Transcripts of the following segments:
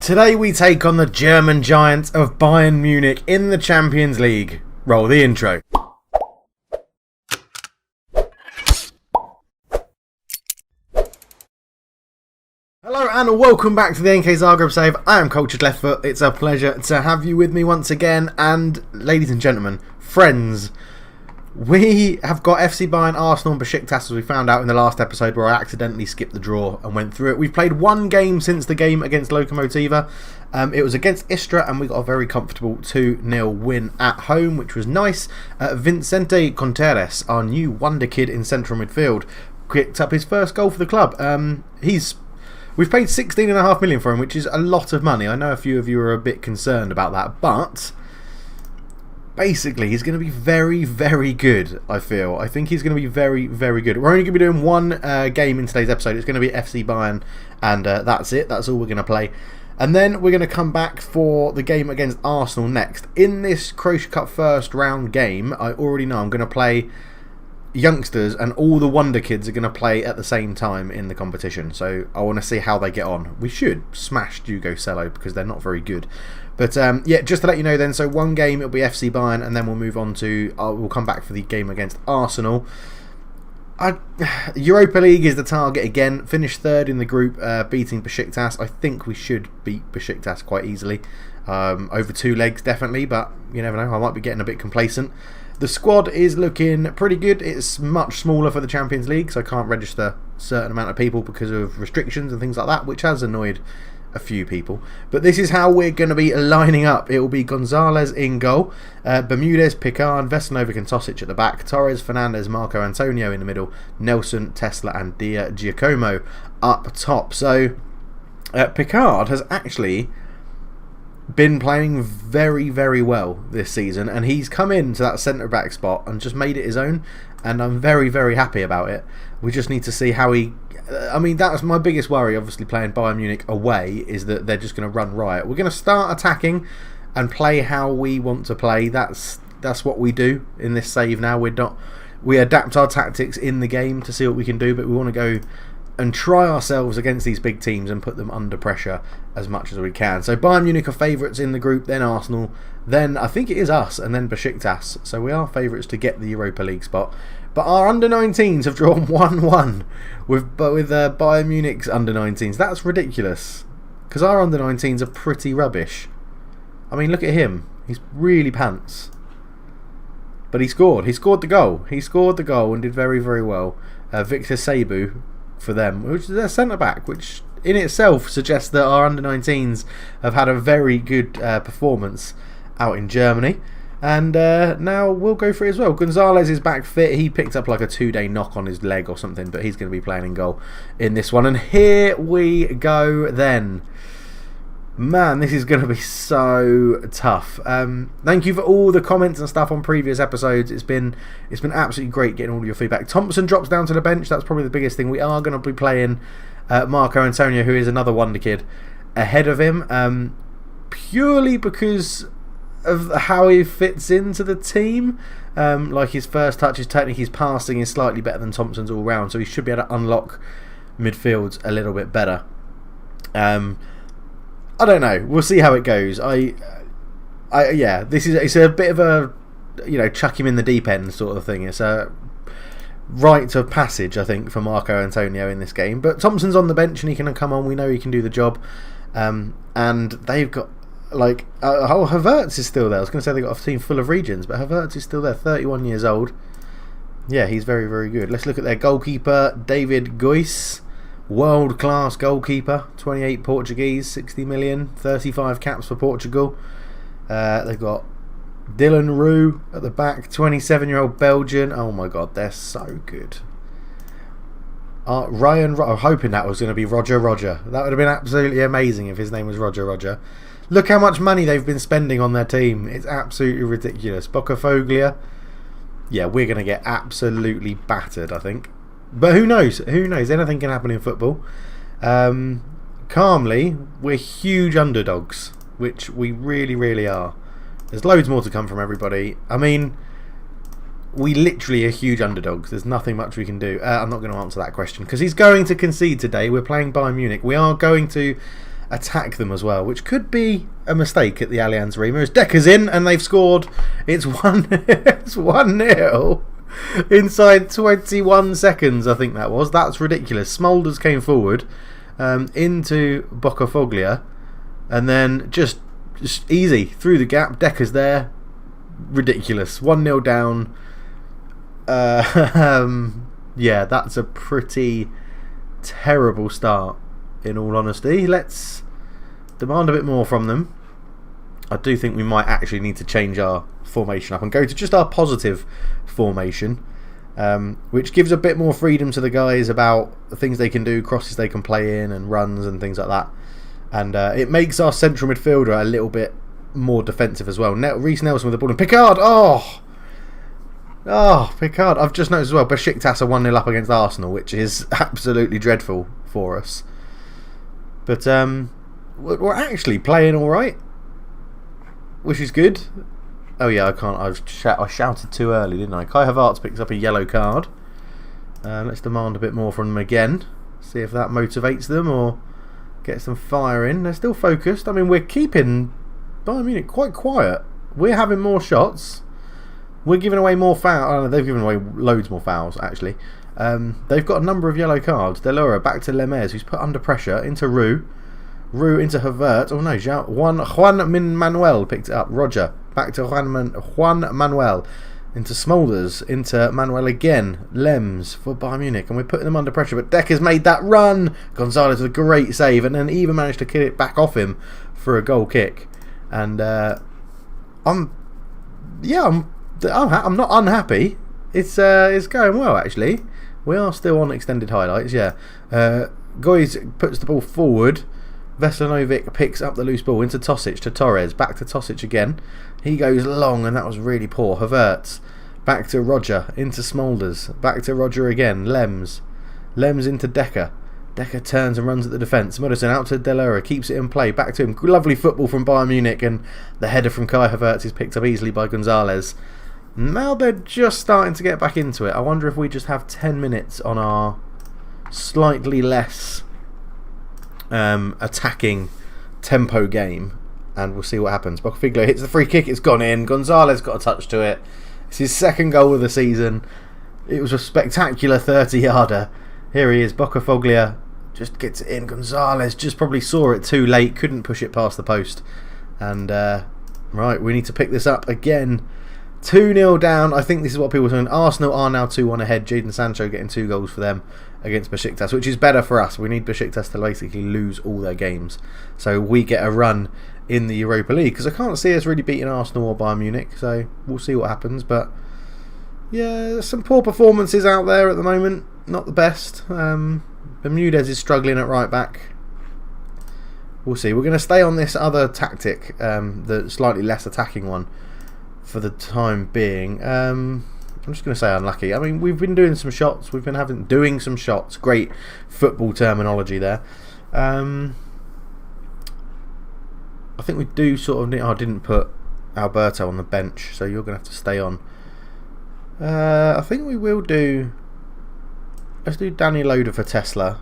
Today we take on the German giants of Bayern Munich in the Champions League. Roll the intro. Hello and welcome back to the NK Zagreb save. I am Cultured Leftfoot. It's a pleasure to have you with me once again. And ladies and gentlemen, friends, we have got FC Bayern, Arsenal and Besiktas, as we found out in the last episode where I accidentally skipped the draw and went through it. We've played one game since the game against Lokomotiva. It was against Istra and we got a very comfortable 2-0 win at home, which was nice. Vicente Contreras, our new wonder kid in central midfield, picked up his first goal for the club. We've paid 16.5 million for him, which is a lot of money. I know a few of you are a bit concerned about that, but basically, he's going to be very, very good, I feel. I think he's going to be very, very good. We're only going to be doing one game in today's episode. It's going to be FC Bayern, and that's it. That's all we're going to play. And then we're going to come back for the game against Arsenal next. In this Croatia Cup first round game, I already know I'm going to play youngsters, and all the wonder kids are going to play at the same time in the competition. So I want to see how they get on. We should smash Dugo Cello because they're not very good. But yeah, just to let you know then, so one game it'll be FC Bayern, and then we'll move on to, we'll come back for the game against Arsenal. Europa League is the target again. Finished third in the group, beating Besiktas. I think we should beat Besiktas quite easily. Over 2 legs definitely, but you never know, I might be getting a bit complacent. The squad is looking pretty good. It's much smaller for the Champions League, so I can't register a certain amount of people because of restrictions and things like that, which has annoyed a few people. But this is how we're going to be lining up. It will be Gonzalez in goal, Bermudez, Picard, Vesanovic and Tosic at the back, Torres, Fernandez, Marco Antonio in the middle, Nelson, Tesla and Dia Giacomo up top. So Picard has actually been playing very, very well this season, and he's come into that centre-back spot and just made it his own, and I'm very, very happy about it. We just need to see how he... I mean, that was my biggest worry, obviously, playing Bayern Munich away, is that they're just going to run riot. We're going to start attacking and play how we want to play. That's what we do in this save now. We adapt our tactics in the game to see what we can do, but we want to go and try ourselves against these big teams and put them under pressure as much as we can. So Bayern Munich are favourites in the group, then Arsenal, then I think it is us, and then Besiktas. So we are favourites to get the Europa League spot. But our under-19s have drawn 1-1 with Bayern Munich's under-19s. That's ridiculous, because our under-19s are pretty rubbish. I mean, look at him. He's really pants. But he scored. He scored the goal. He scored the goal and did very, very well. Victor Seibu for them, which is their centre-back, which in itself suggests that our under-19s have had a very good performance out in Germany. And now we'll go for it as well. Gonzalez is back fit. He picked up like a 2-day knock on his leg or something, but he's going to be playing in goal in this one. And here we go then. Man, this is going to be so tough. Thank you for all the comments and stuff on previous episodes. It's been absolutely great getting all of your feedback. Thompson drops down to the bench. That's probably the biggest thing. We are going to be playing Marco Antonio, who is another wonder kid, ahead of him, purely because of how he fits into the team. Like his first touch, his technique, his passing is slightly better than Thompson's all round, so he should be able to unlock midfields a little bit better. I don't know. We'll see how it goes. Yeah, it's a bit of a, chuck him in the deep end sort of thing. It's a rite of passage, I think, for Marco Antonio in this game. But Thompson's on the bench and he can come on. We know he can do the job. And they've got Havertz is still there. I was going to say they've got a team full of regions, but Havertz is still there, 31 years old. Yeah, he's very, very good. Let's look at their goalkeeper, David Gois. World-class goalkeeper, 28 Portuguese, 60 million, 35 caps for Portugal. They've got Dylan Roux at the back, 27-year-old Belgian. Oh my god, they're so good. I'm hoping that was going to be Roger. That would have been absolutely amazing if his name was Roger. Look how much money they've been spending on their team. It's absolutely ridiculous. Bocafoglia. Yeah, we're going to get absolutely battered, I think. But who knows? Anything can happen in football. Calmly, we're huge underdogs, which we really, really are. There's loads more to come from everybody. I mean, we literally are huge underdogs. There's nothing much we can do. I'm not going to answer that question because he's going to concede today. We're playing Bayern Munich. We are going to attack them as well, which could be a mistake at the Allianz Arena. As Decker's in and they've scored. It's 1-0 inside 21 seconds, I think that was. That's ridiculous. Smulders came forward into Boccafoglia, and then just easy through the gap. Decker's there. Ridiculous. 1-0 down. Yeah, that's a pretty terrible start, in all honesty. Let's demand a bit more from them. I do think we might actually need to change our formation up and go to just our positive formation, which gives a bit more freedom to the guys about the things they can do, crosses they can play in, and runs and things like that. And it makes our central midfielder a little bit more defensive as well. Reece Nelson with the ball, and Picard. Picard. I've just noticed as well, Besiktas are 1-0 up against Arsenal, which is absolutely dreadful for us. But we're actually playing all right, which is good. Oh yeah, I shouted too early, didn't I? Kai Havertz picks up a yellow card. Let's demand a bit more from them again. See if that motivates them or gets them firing. They're still focused. I mean, we're keeping Bayern Munich quite quiet. We're having more shots. We're giving away more fouls. Oh, no, they've given away loads more fouls, actually. They've got a number of yellow cards. Delora back to Lemez, who's put under pressure, into Roux. Roux into Havertz. Oh no, Juan Manuel picked it up. Roger back to Juan Manuel. Into Smulders. Into Manuel again. Lems for Bayern Munich. And we're putting them under pressure. But Decker's made that run. Gonzalez with a great save. And then even managed to kick it back off him for a goal kick. And I'm not unhappy. It's going well, actually. We are still on extended highlights, yeah. Goiz puts the ball forward. Veselinovic picks up the loose ball into Tosic to Torres. Back to Tosic again. He goes long, and that was really poor. Havertz. Back to Roger. Into Smulders. Back to Roger again. Lems into Decker. Decker turns and runs at the defence. Mudison out to Delora. Keeps it in play. Back to him. Lovely football from Bayern Munich, and the header from Kai Havertz is picked up easily by Gonzalez. Now they're just starting to get back into it. I wonder if we just have 10 minutes on our slightly less attacking tempo game, and we'll see what happens. Boccafoglia hits the free kick. It's gone in. Gonzalez got a touch to it. It's his second goal of the season. It was a spectacular 30-yarder. Here he is. Boccafoglia just gets it in. Gonzalez just probably saw it too late. Couldn't push it past the post. And right, we need to pick this up again. 2-0 down. I think this is what people are saying. Arsenal are now 2-1 ahead. Jadon Sancho getting 2 goals for them against Besiktas, which is better for us. We need Besiktas to basically lose all their games, so we get a run in the Europa League, because I can't see us really beating Arsenal or Bayern Munich, so we'll see what happens. But yeah, some poor performances out there at the moment. Not the best. Bermudez is struggling at right back. We'll see. We're going to stay on this other tactic, the slightly less attacking one, for the time being. I'm just going to say unlucky. I mean, we've been doing some shots. We've been doing some shots. Great football terminology there. I think we do sort of need... I didn't put Alberto on the bench, so you're going to have to stay on. I think we will do... Let's do Danny Loader for Tesla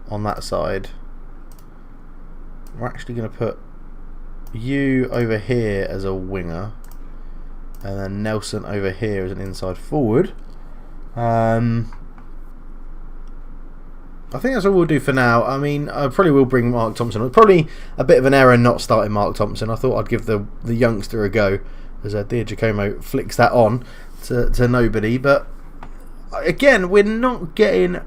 on that side. We're actually going to put you over here as a winger, and then Nelson over here as an inside forward. I think that's all we'll do for now. I mean, I probably will bring Mark Thompson. It was probably a bit of an error not starting Mark Thompson. I thought I'd give the youngster a go, as Dia Giacomo flicks that on to nobody. But again, we're not getting...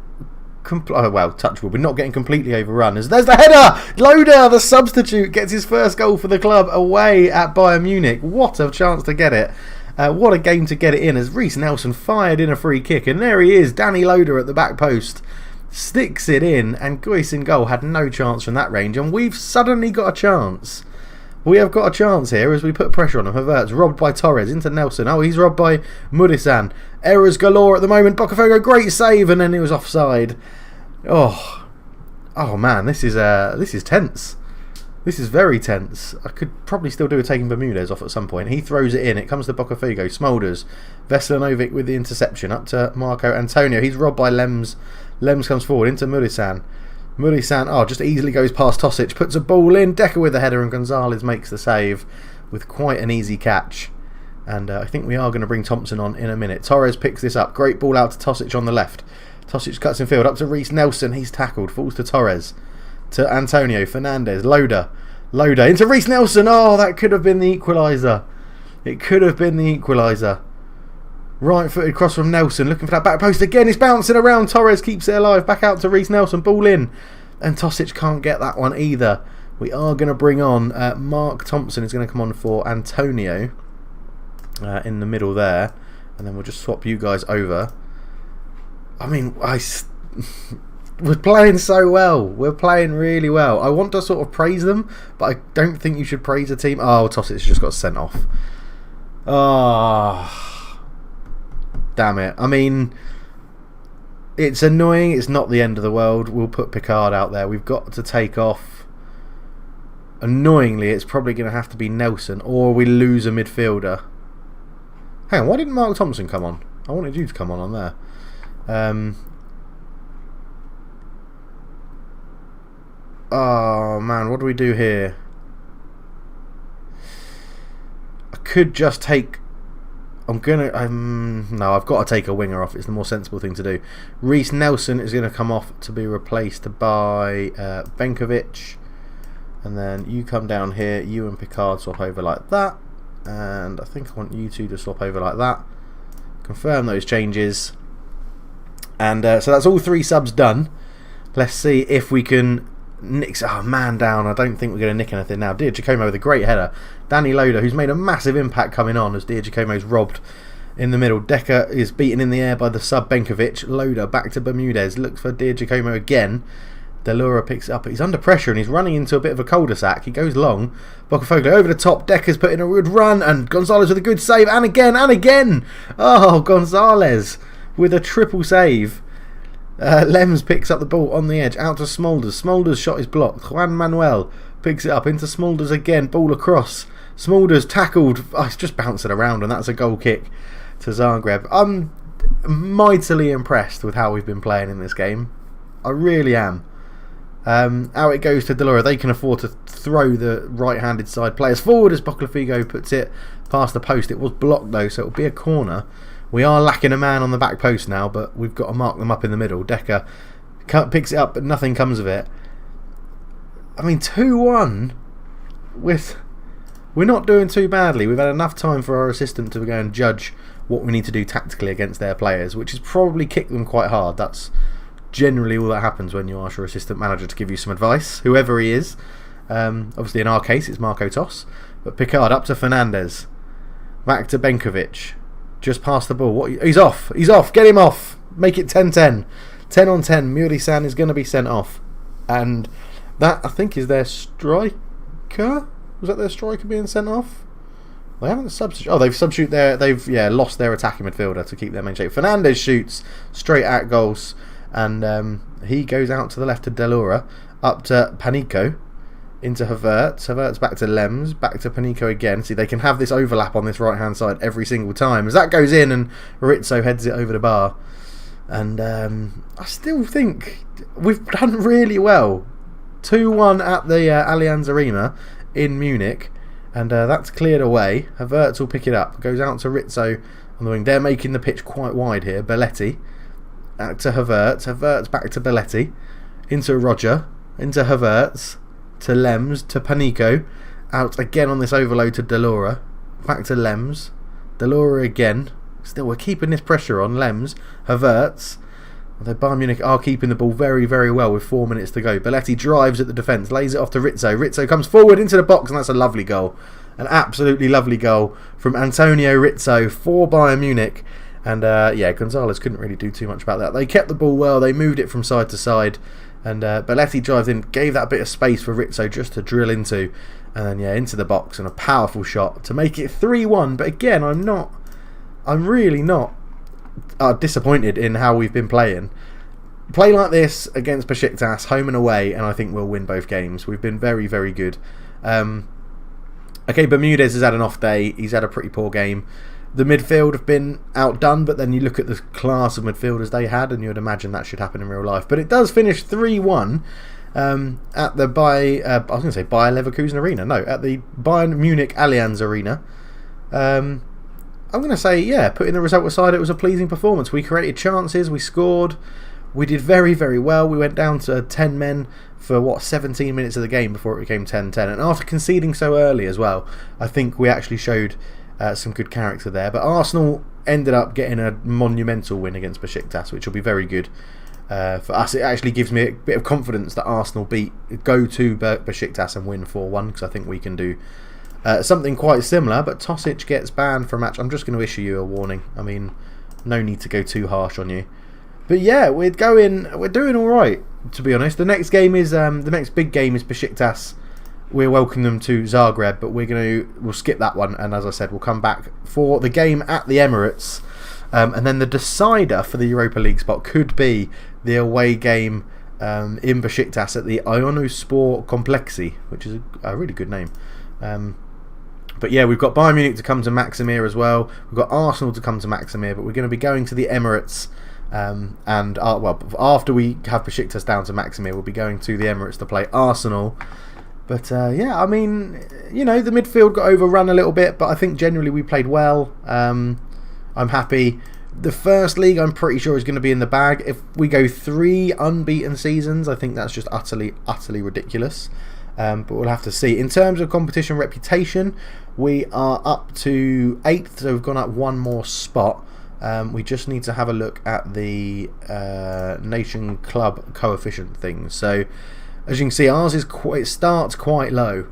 touch wood. We're not getting completely overrun. There's the header! Loader, the substitute, gets his first goal for the club away at Bayern Munich. What a chance to get it. What a game to get it in, as Reece Nelson fired in a free kick. And there he is, Danny Loader at the back post. Sticks it in, and Goiz in goal had no chance from that range. And we've suddenly got a chance. We have got a chance here as we put pressure on him. Havertz robbed by Torres into Nelson. Oh, he's robbed by Mudison. Errors galore at the moment. Boccafoglia, great save, and then it was offside. Oh man, this is tense. This is very tense. I could probably still do with taking Bermudez off at some point. He throws it in. It comes to Boccafoglia. Smulders. Veselinovic with the interception up to Marco Antonio. He's robbed by Lems. Lems comes forward into Mudison. Murisan, just easily goes past Tosic, puts a ball in, Decker with the header, and Gonzalez makes the save with quite an easy catch. And I think we are going to bring Thompson on in a minute. Torres picks this up, great ball out to Tosic on the left. Tosic cuts in field, up to Reece Nelson, he's tackled, falls to Torres, to Antonio, Fernandez, Loader into Reece Nelson. That could have been the equaliser. It could have been the equaliser. Right footed cross from Nelson, looking for that back post again. It's bouncing around. Torres keeps it alive. Back out to Reece Nelson. Ball in. And Tosic can't get that one either. We are going to bring on Mark Thompson. Is going to come on for Antonio in the middle there. And then we'll just swap you guys over. I mean, we're playing so well. We're playing really well. I want to sort of praise them, but I don't think you should praise a team. Tosic just got sent off. Damn it. I mean, it's annoying. It's not the end of the world. We'll put Picard out there. We've got to take off. Annoyingly, it's probably going to have to be Nelson, or we lose a midfielder. Hang on, why didn't Mark Thompson come on? I wanted you to come on there. Oh man, what do we do here? I could just take... No, I've got to take a winger off. It's the more sensible thing to do. Reece Nelson is going to come off to be replaced by Benkovic. And then you come down here. You and Picard swap over like that. And I think I want you two to swap over like that. Confirm those changes. And so that's all 3 subs done. Let's see if we can nick... man down. I don't think we're going to nick anything now. Giacomo with a great header. Danny Loader, who's made a massive impact coming on as Giacomo's robbed in the middle. Decker is beaten in the air by the sub Benkovic. Loader back to Bermudez. Looks for Giacomo again. Delura picks it up. He's under pressure and he's running into a bit of a cul-de-sac. He goes long. Botafogo over the top. Decker's put in a good run. And Gonzalez with a good save. And again. And again. Gonzalez with a triple save. Lems picks up the ball on the edge. Out to Smulders. Smulders' shot is blocked. Juan Manuel picks it up into Smulders again. Ball across. Smulders tackled. It's just bouncing around. And that's a goal kick to Zagreb. I'm mightily impressed with how we've been playing in this game. I really am. Out it goes to Delora. They can afford to throw the right-handed side players forward as Botafogo puts it past the post. It was blocked though, so it'll be a corner. We are lacking a man on the back post now, but we've got to mark them up in the middle. Decker picks it up, but nothing comes of it. I mean, 2-1 we're not doing too badly. We've had enough time for our assistant to go and judge what we need to do tactically against their players, which is probably kick them quite hard. That's generally all that happens when you ask your assistant manager to give you some advice, whoever he is. Obviously in our case it's Marco Toss, but Picard up to Fernandez, back to Benkovic, just past the ball. He's off, get him off, make it 10-10, 10 on 10. Muri-san is going to be sent off, and that I think is their striker. Was that their striker being sent off? They haven't substituted. They've lost their attacking midfielder to keep their main shape. Fernandez shoots straight at goals. And he goes out to the left to Delora, up to Panico, into Havertz. Havertz back to Lems, back to Panico again. See, they can have this overlap on this right-hand side every single time. As that goes in and Rizzo heads it over the bar. And I still think we've done really well. 2-1 at the Allianz Arena in Munich. And that's cleared away. Havertz will pick it up. Goes out to Rizzo on the wing. They're making the pitch quite wide here. Belletti. To Havertz back to Belletti, into Roger, into Havertz, to Lems, to Panico, out again on this overload to Delora, back to Lems, Delora again. Still, we're keeping this pressure on Lems, Havertz. Although Bayern Munich are keeping the ball very, very well with 4 minutes to go. Belletti drives at the defence, lays it off to Rizzo. Rizzo comes forward into the box, and that's a lovely goal. An absolutely lovely goal from Antonio Rizzo for Bayern Munich. And Gonzalez couldn't really do too much about that. They kept the ball well, they moved it from side to side, and Belletti drives in, gave that bit of space for Rizzo just to drill into, and then into the box, and a powerful shot to make it 3-1. But again, I'm really not disappointed in how we've been playing. Play like this against Besiktas, home and away, and I think we'll win both games. We've been very, very good. Okay, Bermudez has had an off day. He's had a pretty poor game. the midfield have been outdone, but then you look at the class of midfielders they had, and you would imagine that should happen in real life. But it does finish 3-1 at the I was going to say Bayer Leverkusen Arena. No, at the Bayern Munich Allianz Arena. I'm going to say, yeah, putting the result aside, it was a pleasing performance. We created chances, we scored, we did very, very well. We went down to 10 men for 17 minutes of the game before it became 10-10, and after conceding so early as well, I think we actually showed some good character there. But Arsenal ended up getting a monumental win against Besiktas, which will be very good for us. It actually gives me a bit of confidence that Arsenal go to Besiktas and win 4-1, because I think we can do something quite similar. But Tosic gets banned for a match. I'm just going to issue you a warning. I mean, no need to go too harsh on you. But yeah, we're doing all right, to be honest. The next game is the next big game is Besiktas. We're welcoming them to Zagreb, but we'll skip that one, and as I said, we'll come back for the game at the Emirates, and then the decider for the Europa League spot could be the away game in Besiktas at the Ionospor Complexi, which is a really good name. But yeah, we've got Bayern Munich to come to Maximir as well. We've got Arsenal to come to Maximir, but we're going to be going to the Emirates. After we have Besiktas down to Maximir, we'll be going to the Emirates to play Arsenal. But yeah, I mean, the midfield got overrun a little bit, but I think generally we played well. I'm happy. The first league, I'm pretty sure, is going to be in the bag. If we go 3 unbeaten seasons, I think that's just utterly ridiculous. But we'll have to see. In terms of competition reputation, we are up to 8th, so we've gone up one more spot. We just need to have a look at the Nation Club coefficient things. So, as you can see, ours it starts quite low,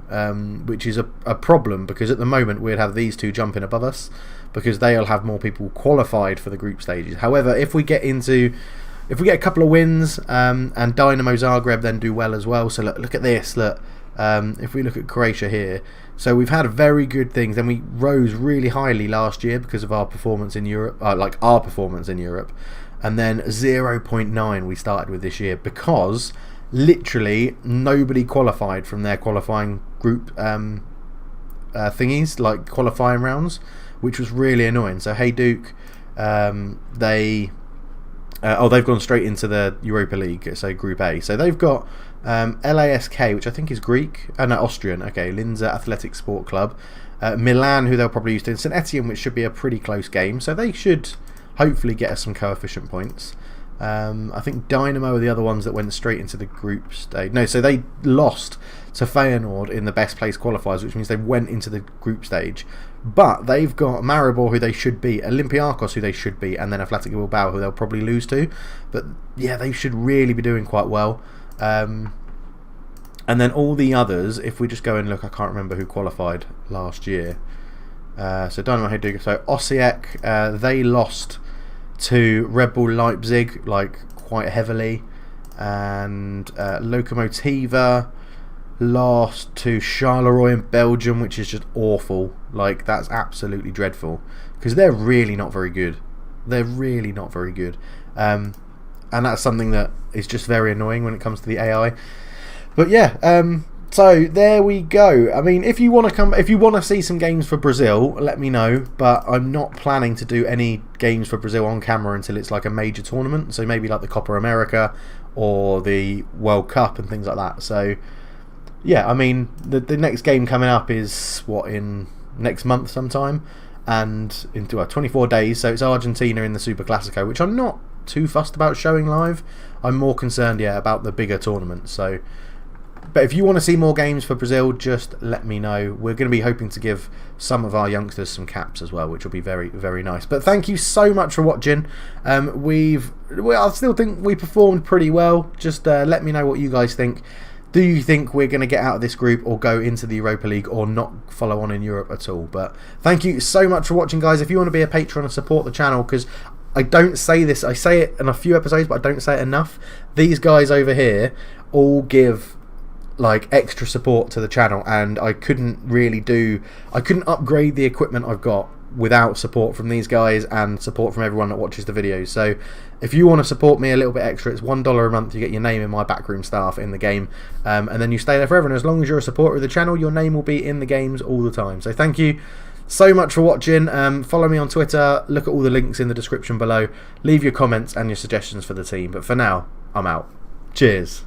which is a problem, because at the moment we'd have these two jumping above us, because they'll have more people qualified for the group stages. However, if we get a couple of wins, and Dynamo Zagreb then do well as well. So look at this. Look, if we look at Croatia here, so we've had very good things. Then we rose really highly last year because of our performance in Europe, and then 0.9 we started with this year, because literally nobody qualified from their qualifying group thingies, like qualifying rounds, which was really annoying. So Hey Duke, they've gone straight into the Europa League, so Group A. So they've got LASK, which I think is Greek, Austrian. Okay, Linza Athletic Sport Club, Milan, who they'll probably use to, and St Etienne, which should be a pretty close game. So they should hopefully get us some coefficient points. I think Dynamo are the other ones that went straight into the group stage. No, so they lost to Feyenoord in the best place qualifiers, which means they went into the group stage. But they've got Maribor, who they should beat, Olympiacos, who they should beat, and then Athletic Bilbao, who they'll probably lose to. But yeah, they should really be doing quite well. And then all the others, if we just go and look, I can't remember who qualified last year. So Dynamo Hajduk, so Osijek, they lost to Red Bull Leipzig, quite heavily, and Lokomotiva lost to Charleroi in Belgium, which is just awful. That's absolutely dreadful, because they're really not very good. And that's something that is just very annoying when it comes to the AI. But yeah, so there we go. I mean, if you want to see some games for Brazil, let me know. But I'm not planning to do any games for Brazil on camera until it's like a major tournament. So maybe like the Copa America or the World Cup and things like that. So yeah, I mean, the next game coming up is in next month sometime, and into 24 days. So it's Argentina in the Super Classico, which I'm not too fussed about showing live. I'm more concerned, about the bigger tournaments. So. But if you want to see more games for Brazil, just let me know. We're going to be hoping to give some of our youngsters some caps as well, which will be very, very nice. But thank you so much for watching. I still think we performed pretty well. Just let me know what you guys think. Do you think we're going to get out of this group or go into the Europa League or not follow on in Europe at all? But thank you so much for watching, guys. If you want to be a patron and support the channel, because I don't say this, I say it in a few episodes, but I don't say it enough. These guys over here all give extra support to the channel, and I couldn't upgrade the equipment I've got without support from these guys and support from everyone that watches the videos. So if you want to support me a little bit extra, it's $1 a month. You get your name in my backroom staff in the game, and then you stay there forever, and as long as you're a supporter of the channel, your name will be in the games all the time. So thank you, so much for watching. Follow me on Twitter. Look at all the links in the description below. Leave your comments and your suggestions for the team. But for now, I'm out. Cheers.